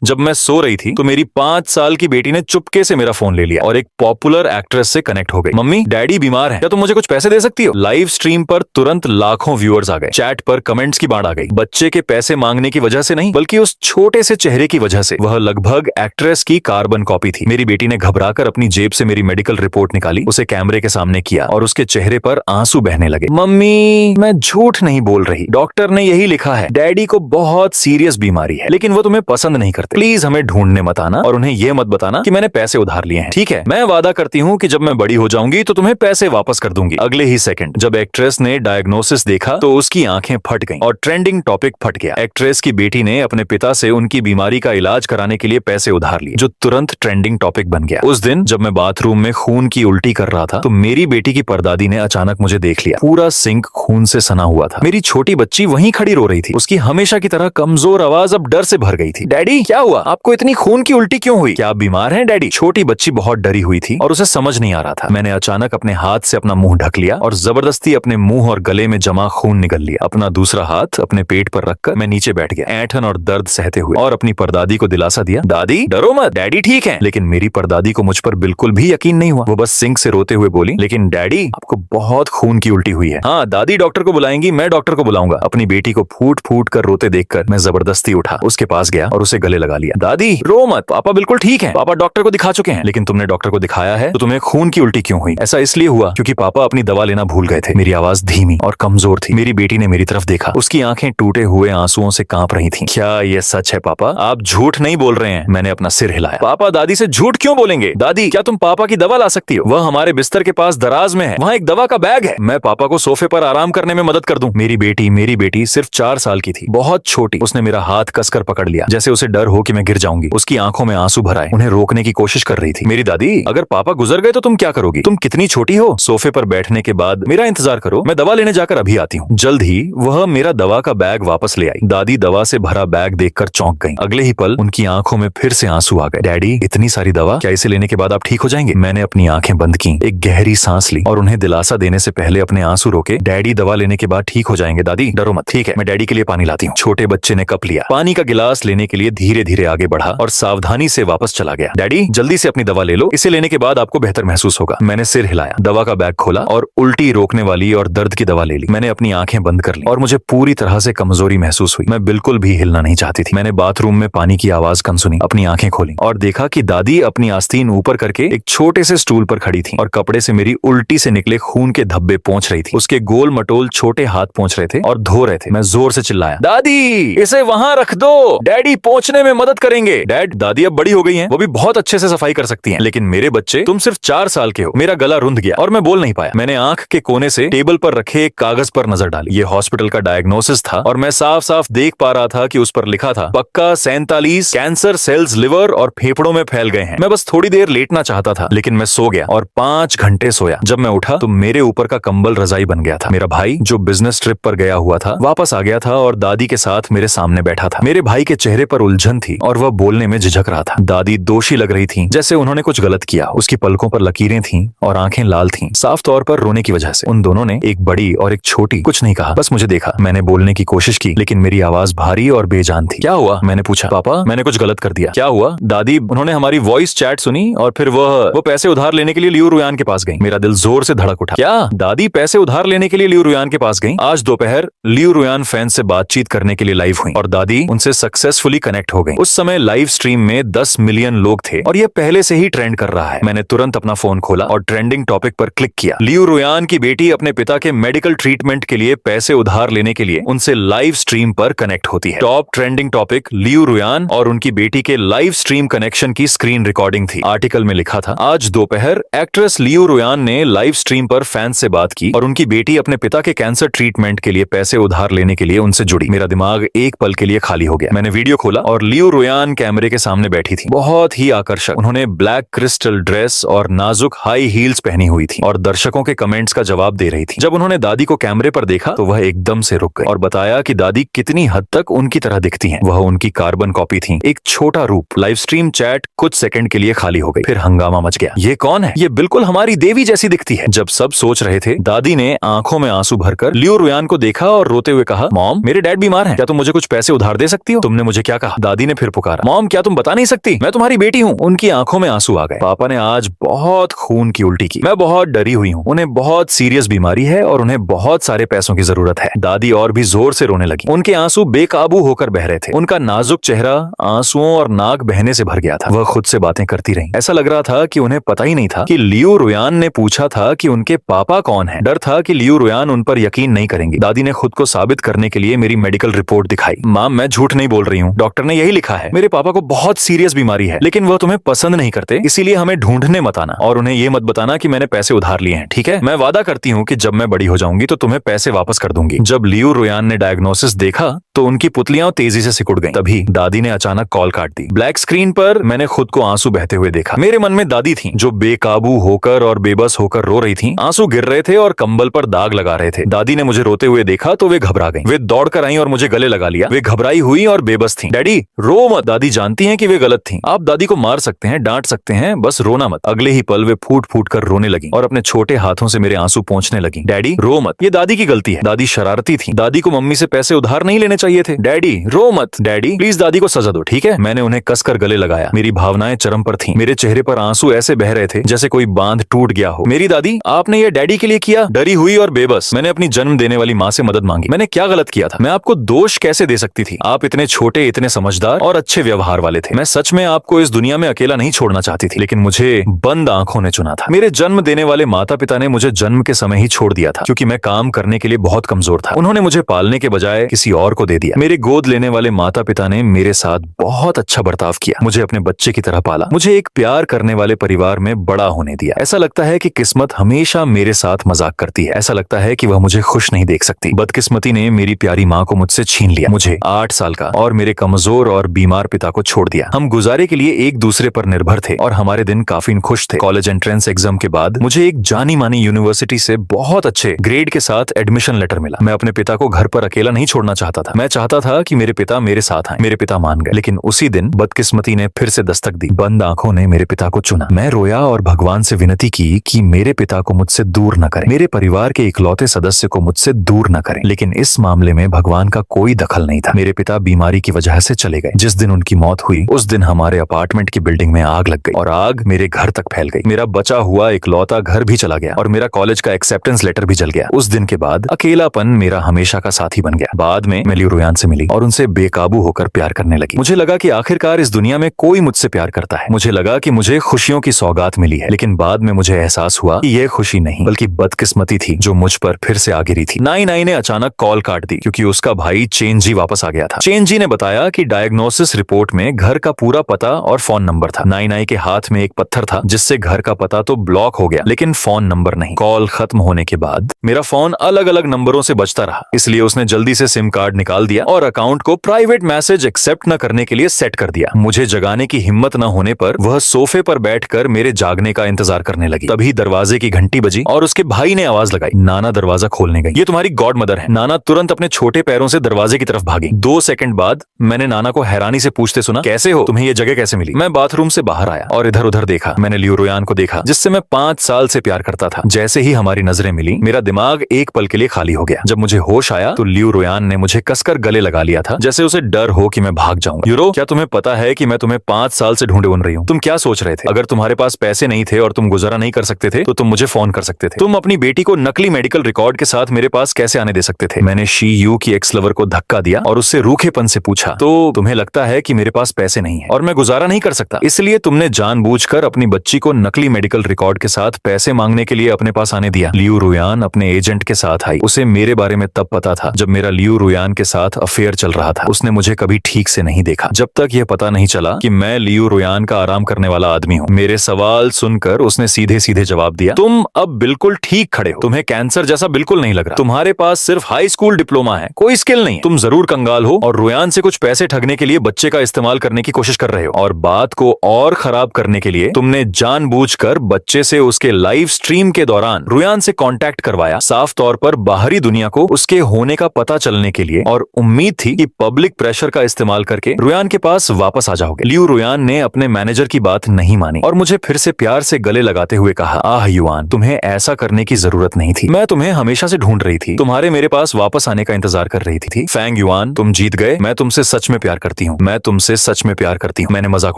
जब मैं सो रही थी तो मेरी 5 साल की बेटी ने चुपके से मेरा फोन ले लिया और एक पॉपुलर एक्ट्रेस से कनेक्ट हो गई। मम्मी, डैडी बीमार हैं, क्या तुम मुझे कुछ पैसे दे सकती हो? लाइव स्ट्रीम पर तुरंत लाखों व्यूअर्स आ गए। चैट पर कमेंट्स की बाढ़ आ गई। बच्चे के पैसे मांगने की वजह से नहीं, बल्कि उस छोटे से चेहरे की वजह से। वह लगभग एक्ट्रेस की कार्बन कॉपी थी। मेरी बेटी ने घबराकर अपनी जेब से मेरी मेडिकल रिपोर्ट निकाली, उसे कैमरे के सामने किया और उसके चेहरे पर आंसू बहने लगे। मम्मी, मैं झूठ नहीं बोल रही, डॉक्टर ने यही लिखा है, डैडी को बहुत सीरियस बीमारी है, लेकिन वो तुम्हें पसंद नहीं करते। प्लीज हमें ढूंढने मत आना और उन्हें यह मत बताना कि मैंने पैसे उधार लिए हैं, ठीक है? मैं वादा करती हूँ कि जब मैं बड़ी हो जाऊंगी तो तुम्हें पैसे वापस कर दूंगी। अगले ही सेकंड जब एक्ट्रेस ने डायग्नोसिस देखा तो उसकी आंखें फट गईं और ट्रेंडिंग टॉपिक फट गया। एक्ट्रेस की बेटी ने अपने पिता से उनकी बीमारी का इलाज कराने के लिए पैसे उधार लिए, जो तुरंत ट्रेंडिंग टॉपिक बन गया। उस दिन जब मैं बाथरूम में खून की उल्टी कर रहा था तो मेरी बेटी की परदादी ने अचानक मुझे देख लिया। पूरा सिंक खून से सना हुआ था। मेरी छोटी बच्ची वहीं खड़ी रो रही थी। उसकी हमेशा की तरह कमजोर आवाज अब डर से भर गई थी। डैडी, क्या हुआ? आपको इतनी खून की उल्टी क्यों हुई? क्या आप बीमार हैं डैडी? छोटी बच्ची बहुत डरी हुई थी और उसे समझ नहीं आ रहा था। मैंने अचानक अपने हाथ से अपना मुंह ढक लिया और जबरदस्ती अपने मुंह और गले में जमा खून निगल लिया। अपना दूसरा हाथ अपने पेट पर रखकर मैं नीचे बैठ गया, ऐंठन और दर्द सहते हुए, और अपनी परदादी को दिलासा दिया, दादी डरो मत, डैडी ठीक है। लेकिन मेरी परदादी को मुझ पर बिल्कुल भी यकीन नहीं हुआ। वो बस सिंक से रोते हुए बोली, लेकिन डैडी, आपको बहुत खून की उल्टी हुई है। हाँ, दादी डॉक्टर को बुलाएंगी, मैं डॉक्टर को बुलाऊंगा। अपनी बेटी को फूट फूट कर रोते देखकर मैं जबरदस्ती उठा, उसके पास गया और उसे गले लगा लिया। दादी रो मत, पापा बिल्कुल ठीक है, पापा डॉक्टर को दिखा चुके हैं। लेकिन तुमने डॉक्टर को दिखाया है तो तुम्हें खून की उल्टी क्यों हुई? ऐसा इसलिए हुआ क्योंकि पापा अपनी दवा लेना भूल गए थे। मेरी आवाज धीमी और कमजोर थी। मेरी बेटी ने मेरी तरफ देखा, उसकी आंखें टूटे हुए आंसुओं से कांप रही थीं। क्या ये सच है पापा? आप झूठ नहीं बोल रहे हैं। मैंने अपना सिर हिलाया। पापा दादी से झूठ क्यों बोलेंगे? दादी, क्या तुम पापा की दवा ला सकती हो? वह हमारे बिस्तर के पास दराज में है, वहाँ एक दवा का बैग है। मैं पापा को सोफे पर आराम करने में मदद कर दूं। मेरी बेटी सिर्फ 4 साल की थी, बहुत छोटी। उसने मेरा हाथ कसकर पकड़ लिया, जैसे उसे डर हो कि मैं गिर जाऊंगी। उसकी आंखों में आंसू भर आए, उन्हें रोकने की कोशिश कर रही थी। मेरी दादी, अगर पापा गुजर गए तो तुम क्या करोगी? तुम कितनी छोटी हो। सोफे पर बैठने के बाद मेरा इंतजार करो, मैं दवा लेने जाकर अभी आती हूँ। जल्द ही वह मेरा दवा का बैग वापस ले आई। दादी दवा से भरा बैग देखकर चौंक गई। अगले ही पल उनकी आंखों में फिर से आंसू आ गए। डैडी, इतनी सारी दवा, क्या इसे लेने के बाद आप ठीक हो जाएंगे? मैंने अपनी आंखें बंद की, एक गहरी सांस ली और उन्हें दिलासा देने से पहले अपने आंसू रोके। डैडी दवा लेने के बाद ठीक हो जाएंगे, दादी डरो मत। ठीक है, मैं डैडी के लिए पानी लाती हूँ। छोटे बच्चे ने कप लिया, पानी का गिलास लेने के लिए धीरे धीरे आगे बढ़ा और सावधानी से वापस चला गया। डैडी जल्दी से अपनी दवा ले लो, इसे लेने के बाद आपको बेहतर महसूस होगा। मैंने सिर हिलाया, दवा का बैग खोला और उल्टी रोकने वाली और दर्द की दवा ले ली। मैंने अपनी आंखें बंद कर ली और मुझे पूरी तरह से कमजोरी महसूस हुई। मैं बिल्कुल भी हिलना नहीं चाहती थी। मैंने बाथरूम में पानी की आवाज कम सुनी, अपनी आंखें खोली और देखा कि दादी अपनी आस्तीन ऊपर करके एक छोटे से स्टूल पर खड़ी थी और कपड़े से मेरी उल्टी से निकले खून के धब्बे पोंछ रही थी। उसके गोल मटोल छोटे हाथ पोंछ रहे थे और धो रहे थे। मैं जोर से चिल्लाया, दादी इसे वहां रख दो, डैडी पोंछने में मदद करेंगे। डैड, दादी अब बड़ी हो गई हैं, वो भी बहुत अच्छे से सफाई कर सकती हैं, लेकिन मेरे बच्चे, तुम सिर्फ 4 साल के हो। मेरा गला रुंध गया और मैं बोल नहीं पाया। मैंने आंख के कोने से टेबल पर रखे एक कागज पर नजर डाली। ये हॉस्पिटल का डायग्नोसिस था और मैं साफ साफ देख पा रहा था कि उस पर लिखा था, पक्का 47 कैंसर सेल्स लिवर और फेफड़ों में फैल गए हैं। मैं बस थोड़ी देर लेटना चाहता था, लेकिन मैं सो गया और 5 घंटे सोया। जब मैं उठा तो मेरे ऊपर का कंबल रजाई बन गया था। मेरा भाई, जो बिजनेस ट्रिप पर गया हुआ था, वापस आ गया था और दादी के साथ मेरे सामने बैठा था। मेरे भाई के चेहरे पर उलझन थी और वह बोलने में झिझक रहा था। दादी दोषी लग रही थी, जैसे उन्होंने कुछ गलत किया। उसकी पलकों पर लकीरें थीं और आंखें लाल थीं, साफ तौर पर रोने की वजह से। उन दोनों ने, एक बड़ी और एक छोटी, कुछ नहीं कहा, बस मुझे देखा। मैंने बोलने की कोशिश की, लेकिन मेरी आवाज भारी और बेजान थी। क्या हुआ? मैंने पूछा। पापा, मैंने कुछ गलत कर दिया। क्या हुआ? दादी, उन्होंने हमारी वॉइस चैट सुनी और फिर वो पैसे उधार लेने के लिए लियू रुयान के पास गई। मेरा दिल जोर से धड़क उठा। क्या दादी पैसे उधार लेने के लिए लियू रुयान के पास गई? आज दोपहर लियू रुयान फैन से बातचीत करने के लिए लाइव हुई और दादी उनसे सक्सेसफुली कनेक्ट हो गई। उस समय लाइव स्ट्रीम में 10 मिलियन लोग थे और यह पहले से ही ट्रेंड कर रहा है। मैंने तुरंत अपना फोन खोला और ट्रेंडिंग टॉपिक पर क्लिक किया। लियू रुयान की बेटी अपने पिता के मेडिकल ट्रीटमेंट के लिए पैसे उधार लेने के लिए उनसे लाइव स्ट्रीम पर कनेक्ट होती है। टॉप ट्रेंडिंग टॉपिक लियू रुयान और उनकी बेटी के लाइव स्ट्रीम कनेक्शन की स्क्रीन रिकॉर्डिंग थी। आर्टिकल में लिखा था, आज दोपहर एक्ट्रेस लियू रुयान ने लाइव स्ट्रीम पर फैंस से बात की और उनकी बेटी अपने पिता के कैंसर ट्रीटमेंट के लिए पैसे उधार लेने के लिए उनसे जुड़ी। मेरा दिमाग एक पल के लिए खाली हो गया। मैंने वीडियो खोला और लियू रुयान कैमरे के सामने बैठी थी, बहुत ही आकर्षक। उन्होंने ब्लैक क्रिस्टल ड्रेस और नाजुक हाई हील्स पहनी हुई थी और दर्शकों के कमेंट्स का जवाब दे रही थी। जब उन्होंने दादी को कैमरे पर देखा तो वह एकदम से रुक गई और बताया कि दादी कितनी हद तक उनकी तरह दिखती हैं। वह उनकी कार्बन कॉपी थी, एक छोटा रूप। लाइव स्ट्रीम चैट कुछ सेकंड के लिए खाली हो गई, फिर हंगामा मच गया। ये कौन है? ये बिल्कुल हमारी देवी जैसी दिखती है। जब सब सोच रहे थे, दादी ने आंखों में आंसू भरकर लियू रुयान को देखा और रोते हुए कहा, मॉम, मेरे डैड बीमार हैं, क्या तुम मुझे कुछ पैसे उधार दे सकती हो? तुमने मुझे क्या कहा? दादी ने ने फिर पुकारा, मॉम क्या तुम बता नहीं सकती, मैं तुम्हारी बेटी हूँ। उनकी आंखों में आंसू आ गए। पापा ने आज बहुत खून की उल्टी की। मैं बहुत डरी हुई हूँ, उन्हें बहुत सीरियस बीमारी है और उन्हें बहुत सारे पैसों की जरूरत है। दादी और भी जोर से रोने लगी। उनके आंसू बेकाबू होकर बह रहे थे। उनका नाजुक चेहरा आंसुओं और नाक बहने से भर गया था। वह खुद से बातें करती रही। ऐसा लग रहा था कि उन्हें पता ही नहीं था कि लियू रुयान ने पूछा था कि उनके पापा कौन है। डर था कि लियू रुयान उन पर यकीन नहीं करेंगे। दादी ने खुद को साबित करने के लिए मेरी मेडिकल रिपोर्ट दिखाई। माम, मैं झूठ नहीं बोल रही हूँ, डॉक्टर ने यही लिखा है। मेरे पापा को बहुत सीरियस बीमारी है, लेकिन वह तुम्हें पसंद नहीं करते, इसीलिए हमें ढूंढने मत आना और उन्हें ये मत बताना कि मैंने पैसे उधार लिए हैं, ठीक है? मैं वादा करती हूँ कि जब मैं बड़ी हो जाऊंगी तो तुम्हें पैसे वापस कर दूंगी। जब लियू रुयान ने डायग्नोसिस देखा तो उनकी पुतलियां तेजी से सिकुड़ गईं। तभी दादी ने अचानक कॉल काट दी। ब्लैक स्क्रीन पर मैंने खुद को आंसू बहते हुए देखा। मेरे मन में दादी थी जो बेकाबू होकर और बेबस होकर रो रही थी। आंसू गिर रहे थे और कंबल पर दाग लगा रहे थे। दादी ने मुझे रोते हुए देखा तो वे घबरा गईं। वे दौड़कर आईं और मुझे गले लगा लिया। वे घबराई हुई और बेबस थी। डैडी रो मत। दादी जानती हैं कि वे गलत थी। आप दादी को मार सकते हैं, डांट सकते हैं, बस रोना मत। अगले ही पल वे फूट फूट कर रोने लगी और अपने छोटे हाथों से मेरे आंसू पोंछने लगी। डैडी रो मत, ये दादी की गलती है। दादी शरारती थी। दादी को मम्मी से पैसे उधार नहीं लेने चाहिए थे। डैडी रो मत। डैडी प्लीज दादी को सजा दो, ठीक है? मैंने उन्हें कसकर गले लगाया। मेरी भावनाएं चरम पर थीं। मेरे चेहरे पर आंसू ऐसे बह रहे थे जैसे कोई बांध टूट गया हो। मेरी दादी, आपने ये डैडी के लिए किया? डरी हुई और बेबस मैंने अपनी जन्म देने वाली माँ से मदद मांगी। मैंने क्या गलत किया था? मैं आपको दोष कैसे दे सकती थी? आप इतने छोटे, इतने समझदार और अच्छे व्यवहार वाले थे। मैं सच में आपको इस दुनिया में अकेला नहीं छोड़ना चाहती थी, लेकिन मुझे बंद आंखों ने चुना था। मेरे जन्म देने वाले माता पिता ने मुझे जन्म के समय ही छोड़ दिया था क्योंकि मैं काम करने के लिए बहुत कमजोर था। उन्होंने मुझे पालने के बजाय किसी और को दे दिया। मेरे गोद लेने वाले माता पिता ने मेरे साथ बहुत अच्छा बर्ताव किया, मुझे अपने बच्चे की तरह पाला, मुझे एक प्यार करने वाले परिवार में बड़ा होने दिया। ऐसा लगता है कि किस्मत हमेशा मेरे साथ मजाक करती है। ऐसा लगता है कि वह मुझे खुश नहीं देख सकती। बदकिस्मती ने मेरी प्यारी माँ को मुझसे छीन लिया, मुझे 8 साल का और मेरे कमजोर और बीमार पिता को छोड़ दिया। हम गुजारे के लिए एक दूसरे पर निर्भर थे और हमारे दिन काफी खुश थे। कॉलेज एंट्रेंस एग्जाम के बाद मुझे एक जानी मानी यूनिवर्सिटी से बहुत अच्छे ग्रेड के साथ एडमिशन लेटर मिला। मैं अपने पिता को घर पर अकेला नहीं छोड़ना चाहता था। मैं चाहता था कि मेरे पिता मेरे साथ आए। मेरे पिता मान गए, लेकिन उसी दिन बदकिस्मती ने फिर से दस्तक दी। बंद आंखों ने मेरे पिता को चुना। मैं रोया और भगवान से विनती की कि मेरे पिता को मुझसे दूर न करें, मेरे परिवार के इकलौते सदस्य को मुझसे दूर न करें। लेकिन इस मामले में भगवान का कोई दखल नहीं था। मेरे पिता बीमारी की वजह से चले गए। जिस दिन उनकी मौत हुई उस दिन हमारे अपार्टमेंट की बिल्डिंग में आग लग गई और आग मेरे घर तक फैल गई। मेरा बचा हुआ इकलौता घर भी चला गया और मेरा कॉलेज का एक्सेप्टेंस लेटर भी जल गया। उस दिन के बाद अकेलापन मेरा हमेशा का साथी बन गया। बाद में मैं लियू रुयान से मिली और उनसे बेकाबू होकर प्यार करने लगी। मुझे लगा कि आखिरकार इस दुनिया में कोई मुझसे प्यार करता है। मुझे लगा कि मुझे खुशियों की सौगात मिली है। लेकिन बाद में मुझे एहसास हुआ कि यह खुशी नहीं बल्कि बदकिस्मती थी जो मुझ पर फिर से आ गिरी थी। नाई नाई ने अचानक कॉल काट दी क्योंकि उसका भाई चेन जी वापस आ गया था। चेन जी ने बताया कि डायग्नोसिस रिपोर्ट में घर का पूरा पता और फोन नंबर था। नाई नाई के हाथ में एक पत्थर था जिससे घर का पता तो ब्लॉक हो गया लेकिन फोन नंबर नहीं। कॉल खत्म होने के बाद मेरा फोन अलग अलग नंबरों से बजता रहा, इसलिए उसने जल्दी से सिम कार्ड निकाल दिया और अकाउंट को प्राइवेट मैसेज एक्सेप्ट न करने के लिए सेट कर दिया। मुझे जगाने की हिम्मत न होने पर वह सोफे पर बैठकर मेरे जागने का इंतजार करने लगी। तभी दरवाजे की घंटी बजी और उसके भाई ने आवाज लगाई। नाना दरवाजा खोलने गई। ये तुम्हारी गॉड मदर है। नाना तुरंत अपने छोटे पैरों से दरवाजे की तरफ भागी। 2 सेकंड बाद मैंने नाना को हैरानी से पूछते सुना, कैसे हो? तुम्हें ये जगह कैसे मिली? मैं बाथरूम से बाहर आया और इधर उधर देखा। मैंने लियू रुयान को देखा जिससे मैं 5 साल से प्यार करता था। जैसे ही हमारी नजरें मिली मेरा दिमाग एक पल के लिए खाली हो गया। जब मुझे होश आया तो लियू रुयान ने मुझे कसकर गले लगा लिया था जैसे उसे डर हो कि मैं भाग जाऊंगा। यूरो, क्या तुम्हें पता है कि मैं तुम्हें 5 साल से ढूंढे रही हूँ? तुम क्या सोच रहे थे? अगर तुम्हारे पास पैसे नहीं थे और तुम गुजारा नहीं कर सकते थे तो तुम मुझे फोन कर सकते थे। तुम अपनी बेटी को नकली मेडिकल रिकॉर्ड के साथ मेरे पास कैसे आने दे सकते थे? मैंने शी यू की एक्स लवर को धक्का दिया और उससे रूखेपन से पूछा, तो तुम्हें लगता है कि मेरे पास पैसे नहीं है और मैं गुजारा नहीं कर सकता, इसलिए तुमने जानबूझकर अपनी बच्ची को नकली मेडिकल रिकॉर्ड के साथ पैसे मांगने के लिए अपने पास आने दिया। लियू रुयान अपने एजेंट के साथ आई। उसे मेरे बारे में तब पता था जब मेरा लियू रुयान के साथ अफेयर चल रहा था। उसने मुझे कभी ठीक से नहीं देखा जब तक यह पता नहीं चला कि मैं लियू रुयान का आराम करने वाला आदमी हूँ। मेरे सवाल सुनकर उसने सीधे सीधे जवाब दिया, तुम अब बिल्कुल ठीक खड़े हो। तुम्हें कैंसर जैसा बिल्कुल नहीं लग रहा। तुम्हारे पास सिर्फ हाई स्कूल डिप्लोमा है, कोई स्किल नहीं। तुम जरूर कंगाल हो और रुयान से कुछ पैसे ठगने के लिए बच्चे का इस्तेमाल करने की कोशिश कर रहे हो और बात को और खराब करने के लिए तुमने जानबूझकर बच्चे से उसके लाइव स्ट्रीम के दौरान रुयान से कांटेक्ट करवाया, साफ तौर पर बाहरी दुनिया को उसके होने का पता चलने के लिए, और उम्मीद थी कि पब्लिक प्रेशर का इस्तेमाल करके रुयान के पास वापस आ जाओगे। लियू रुयान ने अपने मैनेजर की बात नहीं मानी और मुझे फिर से प्यार से गले लगाते हुए कहा, आह युआन, तुम्हें ऐसा करने की जरूरत नहीं थी। मैं तुम्हें हमेशा से ढूंढ रही थी, तुम्हारे मेरे पास वापस आने का इंतजार कर रही थी। फैंग युआन, तुम जीत गए। मैं तुमसे सच में प्यार करती करती हूँ, मैं तुमसे सच में प्यार करती हूँ। मैंने मजाक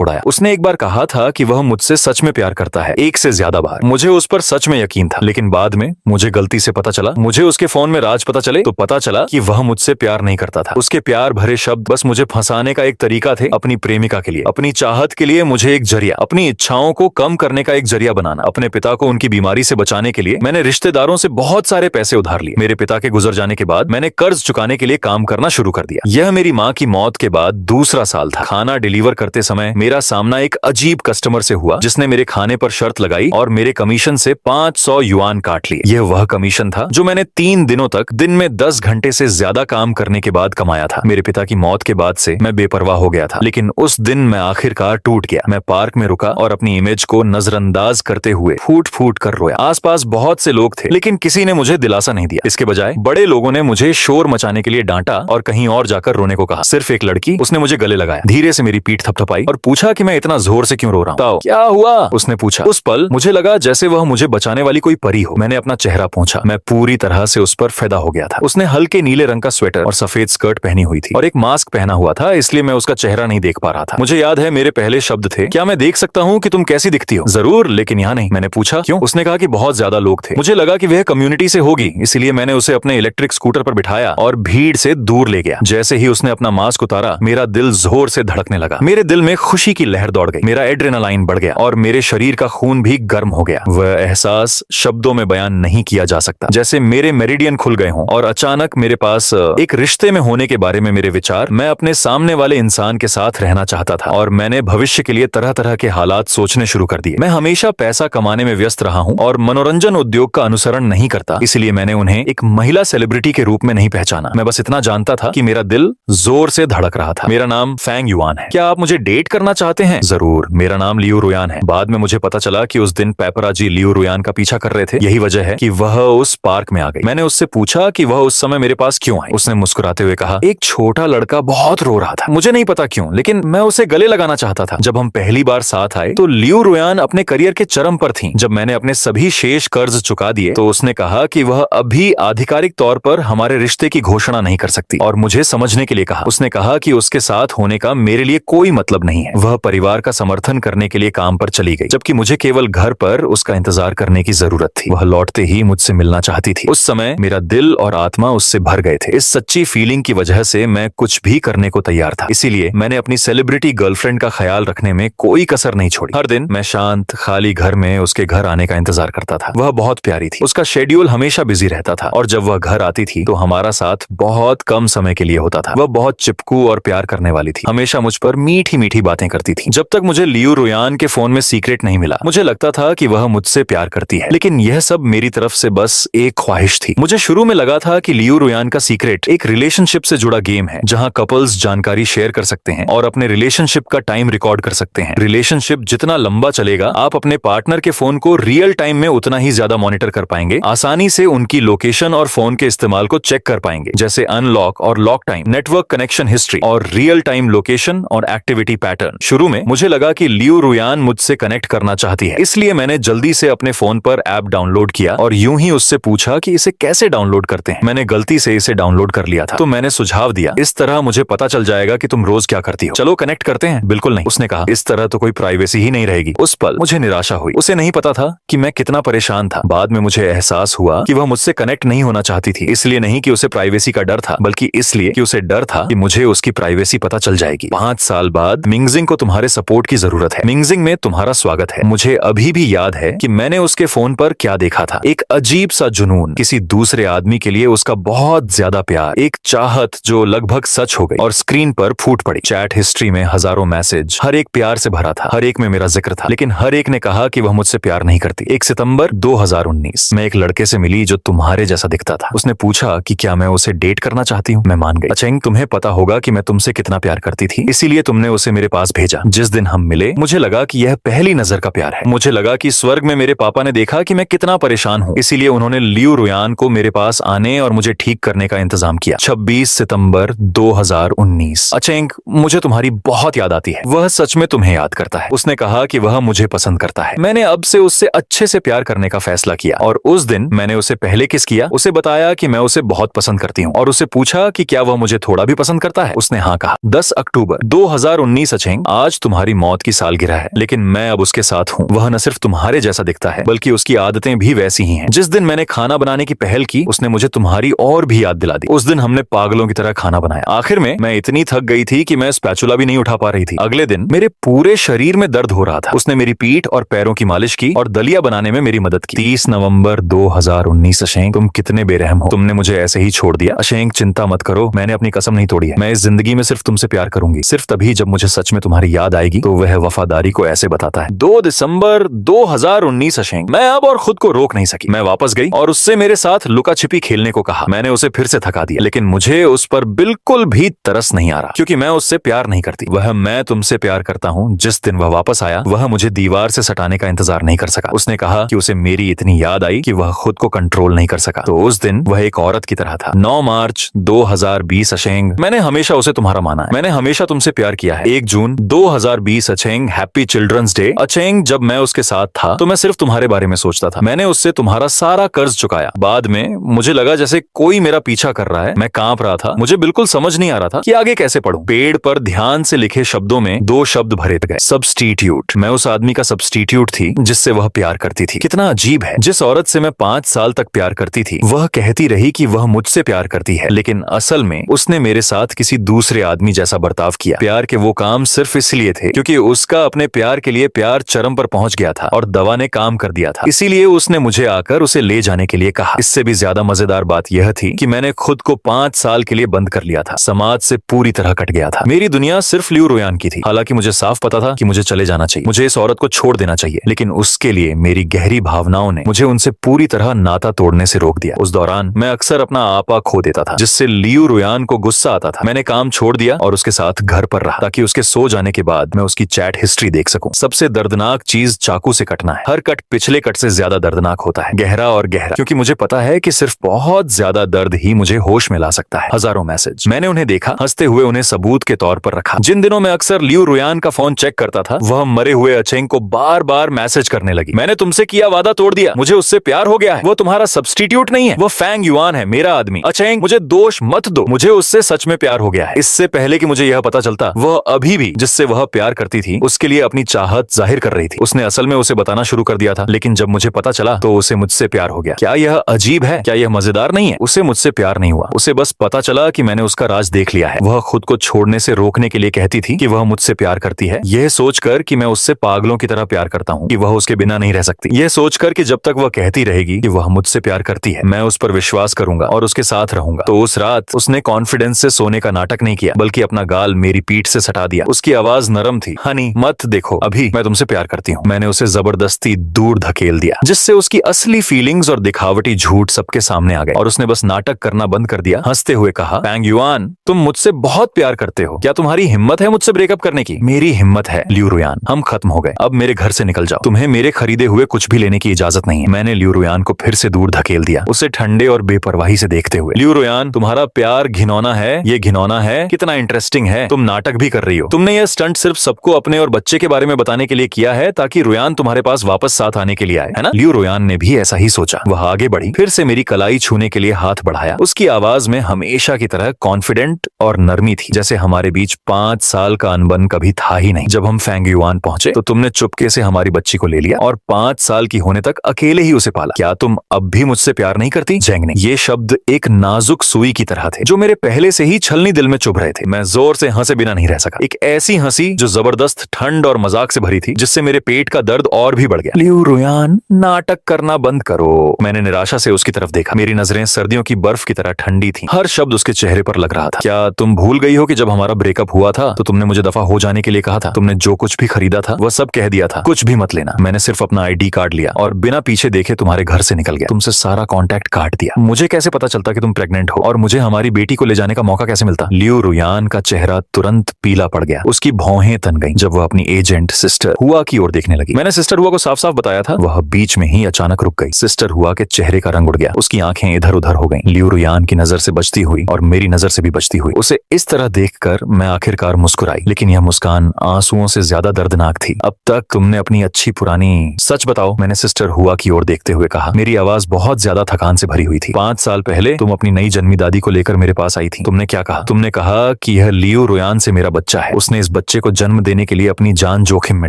उड़ाया। उसने एक बार कहा था कि वह मुझसे सच में प्यार करता है, एक से ज्यादा बार। मुझे उस पर सच में यकीन था, लेकिन बाद में मुझे गलती से पता चला, मुझे उसके फोन में राज पता चले तो पता चला कि वह मुझसे प्यार नहीं करता था। उसके प्यार भरे शब्द बस मुझे फंसाने का एक तरीका थे, अपनी प्रेमिका के लिए, अपनी चाहत के लिए मुझे एक जरिया, अपनी इच्छाओं को कम करने का एक जरिया बनाना। अपने पिता को उनकी बीमारी से बचाने के लिए मैंने रिश्तेदारों से बहुत सारे पैसे उधार लिए। मेरे पिता के गुजर जाने के बाद मैंने कर्ज चुकाने के लिए काम करना शुरू कर दिया। यह मेरी माँ की मौत के बाद दूसरा साल था। खाना डिलीवर करते समय मेरा सामना एक अजीब कस्टमर से हुआ जिसने मेरे खाने पर शर्त लगाई और मेरे कमीशन से 500 युआन काट लिए। यह वह कमीशन था जो मैंने 3 दिनों तक दिन में 10 घंटे से ज्यादा काम करने के बाद कमाया था। मेरे पिता की मौत के बाद से मैं बेपरवाह हो गया था, लेकिन उस दिन मैं आखिरकार टूट गया। मैं पार्क में रुका और अपनी इमेज को नजरअंदाज करते हुए फूट फूट कर रोया। आसपास बहुत से लोग थे, लेकिन किसी ने मुझे दिलासा नहीं दिया। इसके बजाय बड़े लोगों ने मुझे शोर मचाने के लिए डांटा और कहीं और जाकर रोने को कहा। सिर्फ एक लड़की, उसने मुझे गले लगाया, धीरे से मेरी पीठ थपथपाई और पूछा कि मैं इतना जोर से क्यों रो रहा हूँ। क्या हुआ? उसने पूछा। उस पल मुझे लगा जैसे वह मुझे बचाने वाली कोई परी हो। मैंने अपना चेहरा पोंछा। मैं पूरी तरह से उस पर फिदा हो गया था। उसने हल्के नीले रंग का स्वेटर और सफेद स्कर्ट पहनी हुई थी और एक मास्क पहना हुआ था, इसलिए मैं उसका चेहरा नहीं देख पा रहा था। मुझे याद है मेरे पहले शब्द थे, क्या मैं देख सकता हूँ कि तुम कैसी दिखती हो? जरूर, लेकिन यहाँ नहीं। मैंने पूछा क्यों? उसने कहा कि बहुत ज्यादा लोग थे। मुझे लगा कि वह कम्युनिटी से होगी, इसलिए मैंने उसे अपने इलेक्ट्रिक स्कूटर पर बिठाया और भीड़ से दूर ले गया। जैसे ही उसने अपना मास्क उतारा, मेरा दिल जोर से धड़कने लगा। मेरे दिल में खुशी की लहर दौड़ गई। मेरा एड्रेनालाइन बढ़ गया और मेरे शरीर का खून भी गर्म हो गया। वह एहसास शब्दों में बयान नहीं किया जा सकता। जैसे मेरे मेरिडियन खुल गए हों और अचानक मेरे पास एक रिश्ते में होने के बारे में मेरे विचार। मैं अपने सामने वाले इंसान के साथ रहना चाहता था और मैंने भविष्य के लिए तरह तरह के हालात सोचने शुरू कर दिए। मैं हमेशा पैसा कमाने में व्यस्त रहा हूँ और मनोरंजन उद्योग का अनुसरण नहीं करता, इसलिए मैंने उन्हें एक महिला सेलिब्रिटी के रूप में नहीं पहचाना। मैं बस इतना जानता था कि मेरा दिल जोर से धड़क रहा था। मेरा नाम फैंग युआन है। क्या आप मुझे डेट करना चाहते हैं? जरूर। मेरा नाम लियू रुयान है। बाद में मुझे पता चला कि उस दिन पेपराजी लियू रुयान का पीछा कर रहे थे। यही वजह है कि वह उस पार्क में आ गई। मैंने उससे पूछा कि वह उस समय मेरे पास क्यों आई। उसने मुस्कुराते हुए कहा, एक छोटा लड़का बहुत रो रहा था। मुझे नहीं पता क्यों, लेकिन मैं उसे गले लगाना चाहता था। जब हम पहली बार साथ आए तो लियू रुयान अपने करियर के चरम पर थी। जब मैंने अपने सभी शेष कर्ज चुका दिए तो उसने कहा कि वह अभी आधिकारिक तौर पर हमारे रिश्ते की घोषणा नहीं कर सकती और मुझे समझने के लिए कहा। उसने कहा कि उसके साथ होने का मेरे लिए कोई मतलब नहीं है। वह परिवार का समर्थन करने के लिए काम पर चली गई, जबकि मुझे केवल घर पर उसका इंतजार करने की जरूरत थी। वह लौटते ही मुझसे मिलना चाहती थी। उस समय मेरा दिल और आत्मा उससे भर गए थे। इस सच्ची फीलिंग की वजह से मैं कुछ भी करने को तैयार था। इसीलिए मैंने अपनी सेलिब्रिटी गर्लफ्रेंड का ख्याल रखने में कोई कसर नहीं छोड़ी। हर दिन मैं शांत खाली घर में उसके घर आने का इंतजार करता था। वह बहुत प्यारी थी। उसका शेड्यूल हमेशा बिजी रहता था और जब वह घर आती थी तो हमारा साथ बहुत कम समय के लिए होता था। वह बहुत चिपकू और प्यार करने वाली थी। हमेशा मुझ पर मीठी मीठी बातें करती थी। जब तक मुझे लियू रुयान के फोन में सीक्रेट नहीं मिला, मुझे लगता था कि वह मुझसे प्यार करती है, लेकिन यह सब मेरी तरफ से बस एक ख्वाहिश थी। मुझे शुरू में लगा था कि लियू रुयान का सीक्रेट एक रिलेशनशिप से जुड़ा गेम है, जहां कपल्स जानकारी शेयर कर सकते हैं और अपने रिलेशनशिप का टाइम रिकॉर्ड कर सकते हैं। रिलेशनशिप जितना लंबा चलेगा, आप अपने पार्टनर के फोन को रियल टाइम में उतना ही ज्यादा मॉनिटर कर पाएंगे, आसानी से उनकी लोकेशन और फोन के इस्तेमाल को चेक कर पाएंगे, जैसे अनलॉक और lock time, network connection history और रियल टाइम लोकेशन और एक्टिविटी पैटर्न। शुरू में मुझे लगा कि लियू रुयान मुझसे कनेक्ट करना चाहती है, इसलिए मैंने जल्दी से अपने फोन पर ऐप डाउनलोड किया और यूं ही उससे पूछा कि इसे कैसे डाउनलोड करते हैं। मैंने गलती से इसे डाउनलोड कर लिया था, तो मैंने सुझाव दिया, इस तरह मुझे पता चल जाएगा कि तुम रोज क्या करती हो। चलो कनेक्ट करते हैं। बिल्कुल नहीं, उसने कहा, इस तरह तो कोई प्राइवेसी ही नहीं रहेगी। उस पल मुझे निराशा हुई। उसे नहीं पता था कि मैं कितना परेशान था। बाद में मुझे एहसास हुआ कि वह मुझसे कनेक्ट नहीं होना चाहती थी, इसलिए नहीं कि उसे प्राइवेसी का डर था, बल्कि इसलिए कि उसे डर था कि मुझे उसकी प्राइवेसी पता चल जाएगी। 5 साल बाद मिंगजिंग को तुम्हारे सपोर्ट की जरूरत है। मिंगजिंग में तुम्हारा स्वागत है। मुझे अभी भी याद है कि मैंने उसके फोन पर क्या देखा था। एक अजीब सा जुनून, किसी दूसरे आदमी के लिए उसका बहुत ज्यादा प्यार, एक चाहत जो लगभग सच हो गई और स्क्रीन पर फूट पड़ी। चैट हिस्ट्री में हजारों मैसेज, हर एक प्यार से भरा था, हर एक में मेरा जिक्र था, लेकिन हर एक ने कहा कि वह मुझसे प्यार नहीं करती। 1 सितंबर 2019 मैं एक लड़के से मिली जो तुम्हारे जैसा दिखता था। उसने पूछा कि क्या मैं उसे डेट करना चाहती हूँ। मैं मान गई। अचेंग, तुम्हें पता होगा कि मैं तुमसे कितना प्यार करती थी, इसीलिए तुमने उसे मेरे पास भेजा। जिस दिन हम मिले, मुझे लगा कि यह पहली नजर का प्यार है। मुझे लगा कि स्वर्ग में मेरे पापा ने देखा कि मैं कितना परेशान हूँ, इसीलिए उन्होंने लियू रुयान को मेरे पास आने और मुझे ठीक करने का इंतजाम किया। 26 सितंबर 2019 अचेंग, मुझे तुम्हारी बहुत याद आती है। वह सच में तुम्हें याद करता है। उसने कहा कि वह मुझे पसंद करता है। मैंने अब से उससे अच्छे से प्यार करने का फैसला किया और उस दिन मैंने उसे पहले किस किया, उसे बताया कि मैं उसे बहुत पसंद करती हूँ और उसे पूछा कि क्या वह मुझे थोड़ा भी पसंद करता है। उसने हाँ कहा। कहा, 10 अक्टूबर 2019 अचेंग, आज तुम्हारी मौत की सालगिरह है, लेकिन मैं अब उसके साथ हूँ। वह न सिर्फ तुम्हारे जैसा दिखता है बल्कि उसकी आदतें भी वैसी ही हैं। जिस दिन मैंने खाना बनाने की पहल की उसने मुझे तुम्हारी और भी याद दिला दी। उस दिन हमने पागलों की तरह खाना बनाया। आखिर में मैं इतनी थक गई थी कि मैं स्पैचुला भी नहीं उठा पा रही थी। अगले दिन मेरे पूरे शरीर में दर्द हो रहा था। उसने मेरी पीठ और पैरों की मालिश की और दलिया बनाने में मेरी मदद की। 30 नवंबर 2019 अशेंग, तुम कितने बेरहम हो। तुमने मुझे ऐसे ही छोड़ दिया। अशेंग, चिंता मत करो, मैंने अपनी कसम नहीं तोड़ी है। मैं इस जिंदगी में सिर्फ तुमसे प्यार करूंगी, सिर्फ तभी जब मुझे सच में तुम्हारी याद आएगी। तो वह वफादारी को ऐसे बताता है। 2 दिसंबर 2019 अशेंग, मैं अब और खुद को रोक नहीं सकी। मैं वापस गई और उससे मेरे साथ लुका छिपी खेलने को कहा। मैंने उसे फिर से थका दिया, लेकिन मुझे उस पर बिल्कुल भी तरस नहीं आ रहा, क्योंकि मैं उससे प्यार नहीं करती। वह मैं तुमसे प्यार करता हूँ। जिस दिन वह वापस आया वह मुझे दीवार से सटाने का इंतजार नहीं कर सका। उसने कहा कि उसे मेरी इतनी याद आई कि वह खुद को कंट्रोल नहीं कर सका। तो उस दिन वह एक औरत की तरह था। 9 मार्च 2020 अशेंग, मैंने हमेशा उसे तुम्हारा माना है। मैंने हमेशा तुमसे प्यार किया है। 1 जून 2020 अचेंग, हैप्पी चिल्ड्रंस डे। अचेंग, जब मैं उसके साथ था तो मैं सिर्फ तुम्हारे बारे में सोचता था। मैंने उससे तुम्हारा सारा कर्ज चुकाया। बाद में मुझे लगा जैसे कोई मेरा पीछा कर रहा है। मैं कांप रहा था। मुझे बिल्कुल समझ नहीं आ रहा था कि आगे कैसे पढूं। पेड़ पर ध्यान से लिखे शब्दों में 2 शब्द भरे गए, सब्स्टिट्यूट। मैं उस आदमी का सब्स्टिट्यूट थी जिससे वह प्यार करती थी। कितना अजीब है, जिस औरत से मैं 5 साल तक प्यार करती थी वह कहती रही कि वह मुझसे प्यार करती है, लेकिन असल में उसने मेरे साथ किसी दूसरे आदमी जैसा बर्ताव किया। प्यार के वो काम सिर्फ इसलिए थे क्योंकि उसका अपने प्यार के लिए प्यार चरम पर पहुंच गया था और दवा ने काम कर दिया था। इसीलिए उसने मुझे आकर उसे ले जाने के लिए कहा। इससे भी ज्यादा मजेदार बात यह थी कि मैंने खुद को 5 साल के लिए बंद कर लिया था। समाज से पूरी तरह कट गया था। मेरी दुनिया सिर्फ लियू रोयान की थी। हालांकि मुझे साफ पता था कि मुझे चले जाना चाहिए, मुझे इस औरत को छोड़ देना चाहिए, लेकिन उसके लिए मेरी गहरी भावनाओं ने मुझे उनसे पूरी तरह नाता तोड़ने से रोक दिया। उस दौरान मैं अक्सर अपना आपा खो देता था, जिससे लियू रोयान को गुस्सा आता था। मैंने काम छोड़ दिया और उसके साथ घर पर रहा ताकि उसके सो जाने के बाद मैं उसकी चैट हिस्ट्री देख सकूं। सबसे दर्दनाक चीज चाकू से कटना है। हर कट पिछले कट से ज्यादा दर्दनाक होता है, गहरा और गहरा, क्योंकि मुझे पता है कि सिर्फ बहुत ज्यादा दर्द ही मुझे होश में ला सकता है। हजारों मैसेज मैंने उन्हें देखा, हंसते हुए उन्हें सबूत के तौर पर रखा। जिन दिनों में अक्सर लियू रोयान का फोन चेक करता था वह मरे हुए अचेंग को बार बार मैसेज करने लगी। मैंने तुमसे किया वादा तोड़ दिया, मुझे उससे प्यार हो गया है। वो तुम्हारा सब्स्टिट्यूट नहीं है, वो फैंग युआन है, मेरा आदमी। अचेंग, मुझे दोष मत दो, मुझे उससे सच में प्यार हो गया है। इससे पहले कि मुझे यह पता चलता वह अभी भी जिससे वह प्यार करती थी उसके लिए अपनी चाहत जाहिर कर रही थी। उसने असल में उसे बताना शुरू कर दिया था, लेकिन जब मुझे पता चला तो उसे मुझसे प्यार हो गया। क्या यह अजीब है? क्या यह मजेदार नहीं है? उसे मुझसे प्यार नहीं हुआ, उसे बस पता चला कि मैंने उसका राज देख लिया है। वह खुद को छोड़ने से रोकने के लिए कहती थी कि वह मुझसे प्यार करती है, यह सोचकर कि मैं उससे पागलों की तरह प्यार करता हूँ, कि वह उसके बिना नहीं रह सकती। यह सोचकर कि जब तक वह कहती रहेगी कि वह मुझसे प्यार करती है मैं उस पर विश्वास करूंगा और उसके साथ रहूंगा। तो उस रात उसने कॉन्फिडेंस से सोने का नाटक नहीं किया, बल्कि अपना गाल मेरी पीठ से सटा दिया। उसकी आवाज नरम थी, हनी मत देखो, अभी मैं तुमसे प्यार करती हूँ। मैंने उसे जबरदस्ती दूर धकेल दिया, जिससे उसकी असली फीलिंग्स और दिखावटी झूठ सबके सामने आ गए और उसने बस नाटक करना बंद कर दिया। हंसते हुए कहा, फैंग युआन, तुम मुझसे बहुत प्यार करते हो, क्या तुम्हारी हिम्मत है मुझसे ब्रेकअप करने की? मेरी हिम्मत है लियू रोयान, हम खत्म हो गए, अब मेरे घर से निकल जाओ। तुम्हें मेरे खरीदे हुए कुछ भी लेने की इजाजत नहीं है। मैंने लियू रोयान को फिर से दूर धकेल दिया, उसे ठंडे और बेपरवाही से देखते हुए। लियू रोयान, तुम्हारा प्यार घिनौना है, ये घिनौना है, कितना इंटरेस्टिंग है, तुम नाटक भी कर रही हो। तुमने यह स्टंट सिर्फ सबको अपने और बच्चे के बारे में बताने के लिए किया है ताकि रोयान तुम्हारे पास वापस साथ आने के लिए आए, है ना? लियू रोयान ने भी ऐसा ही सोचा। वह आगे बढ़ी, फिर से मेरी कलाई छूने के लिए हाथ बढ़ाया। उसकी आवाज में हमेशा की तरह कॉन्फिडेंट और नरमी थी, जैसे हमारे बीच 5 साल का अनबन कभी था ही नहीं। जब हम फैंग युआन पहुंचे तो तुमने चुपके से हमारी बच्ची को ले लिया और 5 साल की होने तक अकेले ही उसे पाला। क्या तुम अब भी मुझसे प्यार नहीं करती? जेंग ने। ये शब्द एक नाजुक सुई की तरह थे जो मेरे पहले से ही छलनी दिल में चुभ रहे थे। मैं जोर से हंसे बिना नहीं रह सका। एक ऐसी हंसी जो जबरदस्त ठंड और मजाक से भरी थी, जिससे मेरे पेट का दर्द और भी बढ़ गया। लियू रोयान, नाटक करना बंद करो। मैंने निराशा से उसकी तरफ देखा। मेरी नजरें सर्दियों की बर्फ की तरह ठंडी थी। हर शब्द उसके चेहरे पर लग रहा था। क्या तुम भूल गई हो कि जब हमारा ब्रेकअप हुआ था तो तुमने मुझे दफा हो जाने के लिए कहा था? तुमने जो कुछ भी खरीदा था वह सब कह दिया था, कुछ भी मत लेना। मैंने सिर्फ अपना आईडी कार्ड लिया और बिना पीछे देखे तुम्हारे घर से निकल गया। तुमसे सारा कांटेक्ट काट दिया। मुझे कैसे पता चलता कि तुम प्रेग्नेंट हो और मुझे हमारी बेटी को ले जाने का मौका कैसे मिलता? लियू रोयान का चेहरा तुरंत पीला पड़ गया। उसकी भौहें तन गईं जब वह अपनी एजेंट सिस्टर हुआ की ओर देखने लगी। मैंने सिस्टर हुआ को साफ साफ बताया था। वह बीच में ही अचानक रुक गई। सिस्टर हुआ के चेहरे का रंग उड़ गया। उसकी आंखें इधर उधर हो गईं। लियू रोयान की नजर से बचती हुई और मेरी नजर से भी बचती हुई उसे इस तरह देखकर मैं आखिरकार मुस्कुराई, लेकिन यह मुस्कान आंसुओं से ज्यादा दर्दनाक थी। अब तक तुमने अपनी अच्छी पुरानी सच बताओ, मैंने सिस्टर हुआ की ओर देखते हुए कहा। मेरी आवाज बहुत ज्यादा थकान से भरी हुई थी। 5 साल पहले तुम अपनी नई जन्मी दादी को लेकर मेरे पास आई थी। तुमने क्या कहा? तुमने कहा कि यह लियो रोयान से मेरा बच्चा है। उसने इस बच्चे को जन्म देने के लिए अपनी जान जोखिम में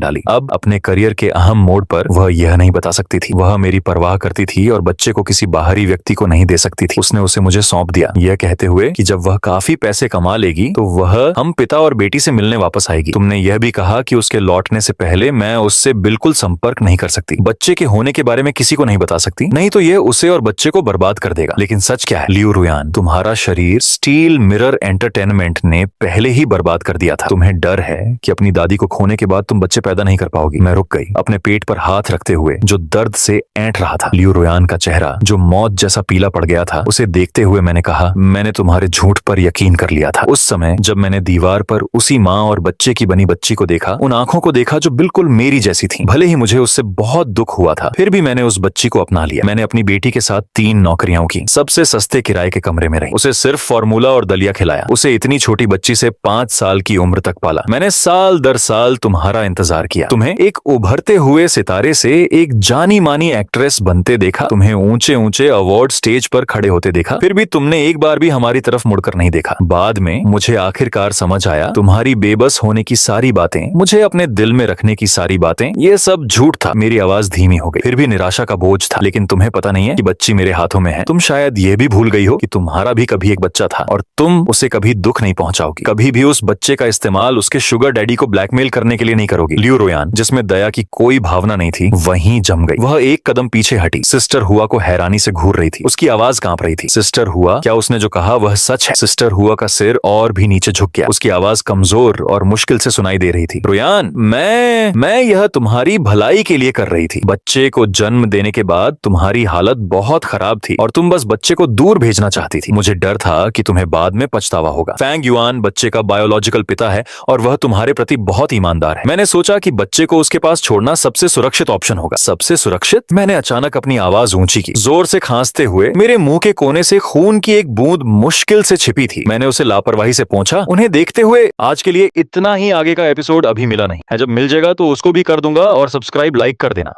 डाली। अब अपने करियर के अहम मोड़ पर वह यह नहीं बता सकती थी। वह मेरी परवाह करती थी और बच्चे को किसी बाहरी व्यक्ति को नहीं दे सकती थी। उसने उसे मुझे सौंप दिया, यह कहते हुए कि जब वह काफी पैसे कमा लेगी तो वह हम पिता और बेटी से मिलने वापस आएगी। तुमने यह भी कहा कि उसके लौटने से पहले मैं उससे बिल्कुल संपर्क नहीं कर सकती, बच्चे के होने के बारे में किसी को नहीं बता सकती, नहीं तो यह उसे और बच्चे को बर्बाद कर देगा। लेकिन सच क्या है लियो रोयान, तुम्हारा शरीर स्टील मिरर एंटरटेनमेंट ने पहले ही बर्बाद कर दिया था। तुम्हें डर है कि अपनी दादी को खोने के बाद तुम बच्चे पैदा नहीं कर पाओगी। मैं रुक गई, अपने पेट पर हाथ रखते हुए जो दर्द से ऐंठ रहा था। लियो रोयान का चेहरा जो मौत जैसा पीला पड़ गया था, उसे देखते हुए मैंने कहा, मैंने तुम्हारे झूठ पर यकीन कर लिया था। उस समय जब मैंने दीवार पर उसी माँ और बच्चे की बनी बच्ची को देखा, उन आंखों को देखा जो बिल्कुल मेरी जैसी थी। भले ही मुझे उससे बहुत दुख हुआ था, फिर भी मैंने उस बच्ची को अपना लिया। मैंने अपनी बेटी के साथ 3 नौकरियां की, सबसे सस्ते किराए के कमरे में रही, उसे सिर्फ फार्मूला और दलिया खिलाया, उसे इतनी छोटी बच्ची से 5 साल की उम्र तक पाला। मैंने साल दर साल तुम्हारा इंतजार किया, तुम्हें एक उभरते हुए सितारे से एक जानी मानी एक्ट्रेस बनते देखा, तुम्हें ऊंचे ऊंचे अवार्ड स्टेज पर खड़े होते देखा, फिर भी तुमने एक बार भी हमारी तरफ मुड़कर नहीं देखा। बाद में मुझे आखिरकार समझ आया, तुम्हारी बेबस होने की सारी बातें, मुझे अपने दिल में रखने की सारी बातें, ये सब झूठ था। मेरी आवाज धीमी हो गई, फिर भी निराशा का बोझ था। लेकिन तुम्हें पता नहीं है कि बच्ची मेरे हाथों में है। तुम शायद ये भी भूल गई हो कि तुम्हारा भी कभी एक बच्चा था और तुम उसे कभी दुख नहीं पहुंचाओगी। कभी भी उस बच्चे का इस्तेमाल उसके शुगर डैडी को ब्लैकमेल करने के लिए नहीं करोगी। लियो रोयान, जिसमें दया की कोई भावना नहीं थी, वहीं जम गई। वह एक कदम पीछे हटी। सिस्टर हुआ को हैरानी से घूर रही थी, उसकी आवाज कांप रही थी। सिस्टर हुआ, क्या उसने जो कहा वह सच है? सिस्टर हुआ का सिर और भी नीचे झुक गया, उसकी आवाज कमजोर और मुश्किल से सुनाई दे रही थी। रोयान, मैं यह तुम्हारी भलाई के लिए कर रही थी। बच्चे को जन्म देने के बाद तुम्हारी हालत बहुत खराब थी और तुम बस बच्चे को दूर भेजना चाहती थी। मुझे डर था कि तुम्हें बाद में पछतावा होगा। फैंग युआन बच्चे का बायोलॉजिकल पिता है और वह तुम्हारे प्रति बहुत ईमानदार है। मैंने सोचा कि बच्चे को उसके पास छोड़ना सबसे सुरक्षित ऑप्शन होगा। सबसे सुरक्षित? मैंने अचानक अपनी आवाज ऊंची की, जोर से खांसते हुए। मेरे मुंह के कोने से खून की एक बूंद मुश्किल से छिपी थी। मैंने उसे लापरवाही से पूछा, उन्हें देखते हुए, आज के लिए इतना ही, आगे का एपिसोड अभी मिला नहीं है, जब मिल जाएगा तो उसको भी कर दूंगा और सब्सक्राइब लाइक कर देना।